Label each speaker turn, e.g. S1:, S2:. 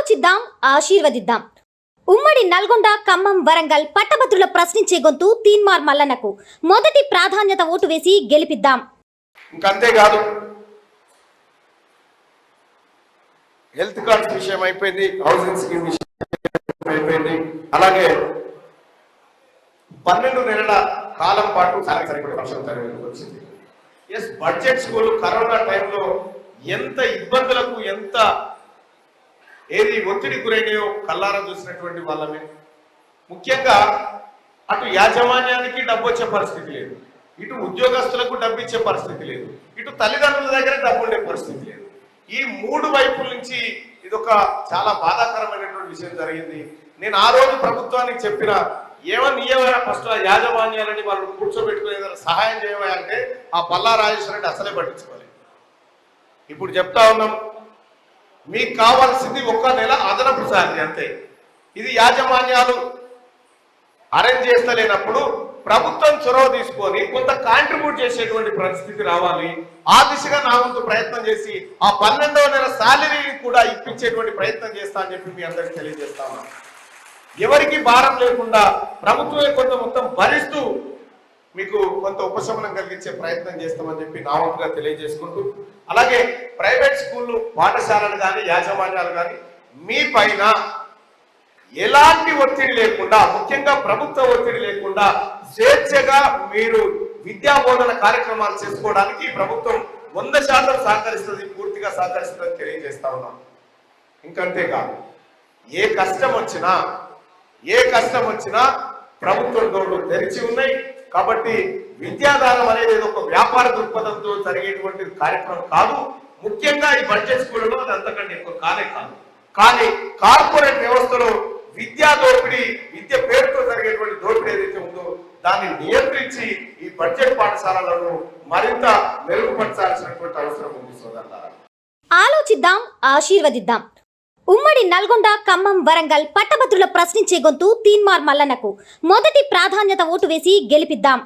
S1: ఆలోచిద్దాం, ఆశీర్వదిద్దాం. ఉమ్మడి నల్గొండ, ఖమ్మం, వరంగల్ పట్టభద్రుల ప్రశ్నించే గొంతు తీన్మార్ మల్లన్నకు మొదటి ప్రాధాన్యత ఓటు వేసి గెలిపిద్దాం.
S2: ఇంకంతేకాదు, హెల్త్ కార్డ్స్ విషయం అయిపోయింది, హౌసింగ్ స్కీమ్ విషయం అయిపోయింది. అలాగే 12 నెలల కాలం పాటు సరిపడే వర్షం వచ్చింది. ఎస్, బడ్జెట్ స్కూల్ కరోనా టైంలో ఎంత ఇబ్బందులకు, ఎంత ఒత్తిడి గురైనాయో కల్లారా చూసినటువంటి వాళ్ళమే. ముఖ్యంగా అటు యాజమాన్యానికి డబ్బు వచ్చే పరిస్థితి లేదు, ఇటు ఉద్యోగస్తులకు డబ్బు ఇచ్చే పరిస్థితి లేదు, ఇటు తల్లిదండ్రుల దగ్గర డబ్బు ఉండే పరిస్థితి లేదు. ఈ 3 వైపుల నుంచి ఇదొక చాలా బాధాకరమైనటువంటి విషయం జరిగింది. నేను ఆ రోజు ప్రభుత్వానికి చెప్పిన, ఏమయ్యా ఫస్ట్ ఆ యాజమాన్యాలని వాళ్ళు కూర్చోబెట్టుకుని ఏదైనా సహాయం చేయవా అంటే ఆ పల్లా రాజేశ్వర రెడ్డి అసలే పట్టించుకోలేదు. ఇప్పుడు చెప్తా ఉన్నాం, మీకు కావాల్సింది 1 నెల అదనపు సాలరీ అంతే. ఇది యాజమాన్యాలు అరేంజ్ చేస్తలేనప్పుడు ప్రభుత్వం చొరవ తీసుకొని కొంత కాంట్రిబ్యూట్ చేసేటువంటి పరిస్థితి రావాలి. ఆ దిశగా నా వంతు ప్రయత్నం చేసి ఆ 12వ నెల సాలరీని కూడా ఇప్పించేటువంటి ప్రయత్నం చేస్తా అని చెప్పి మీ అందరికీ తెలియజేస్తా ఉన్నాను. ఎవరికి భారం లేకుండా ప్రభుత్వమే కొంత మొత్తం భరిస్తూ మీకు కొంత ఉపశమనం కలిగించే ప్రయత్నం చేస్తామని చెప్పి నా వంతుగా తెలియజేసుకుంటూ, అలాగే ప్రైవేట్ స్కూళ్ళు, పాఠశాలలు కానీ యాజమాన్యాలు కానీ మీ పైన ఎలాంటి ఒత్తిడి లేకుండా, ముఖ్యంగా ప్రభుత్వ ఒత్తిడి లేకుండా స్వేచ్ఛగా మీరు విద్యా బోధన కార్యక్రమాలు చేసుకోవడానికి ప్రభుత్వం 100% సహకరిస్తుంది, పూర్తిగా సహకరిస్తుందని తెలియజేస్తా ఉన్నాం. ఇంకంతేకాదు, ఏ కష్టం వచ్చినా ప్రభుత్వం డోర్లు తెరిచి ఉన్నాయి. కాబట్టి విద్యాదానం అనేది ఒక వ్యాపార దృక్పథంతో జరిగేటువంటి కార్యక్రమం కాదు. ముఖ్యంగా ఈ బడ్జెట్ స్కూళ్ళలో అది అంతకంటే ఎక్కువ కాదు. కానీ కార్పొరేట్ వ్యవస్థలో విద్యా దోపిడీ, విద్య పేరుతో జరిగేటువంటి దోపిడీ ఏదైతే ఉందో దాన్ని నియంత్రించి ఈ బడ్జెట్ పాఠశాలలను మరింత మెరుగుపరచాల్సినటువంటి అవసరం ఉంది సోదరులారా.
S1: ఆలోచిద్దాం, ఆశీర్వదిద్దాం. ఉమ్మడి నల్గొండ, ఖమ్మం, వరంగల్ పట్టభద్రుల ప్రశ్నించే గొంతు తీన్మార్ మల్లన్నకు మొదటి ప్రాధాన్యత ఓటు వేసి గెలిపిద్దాం.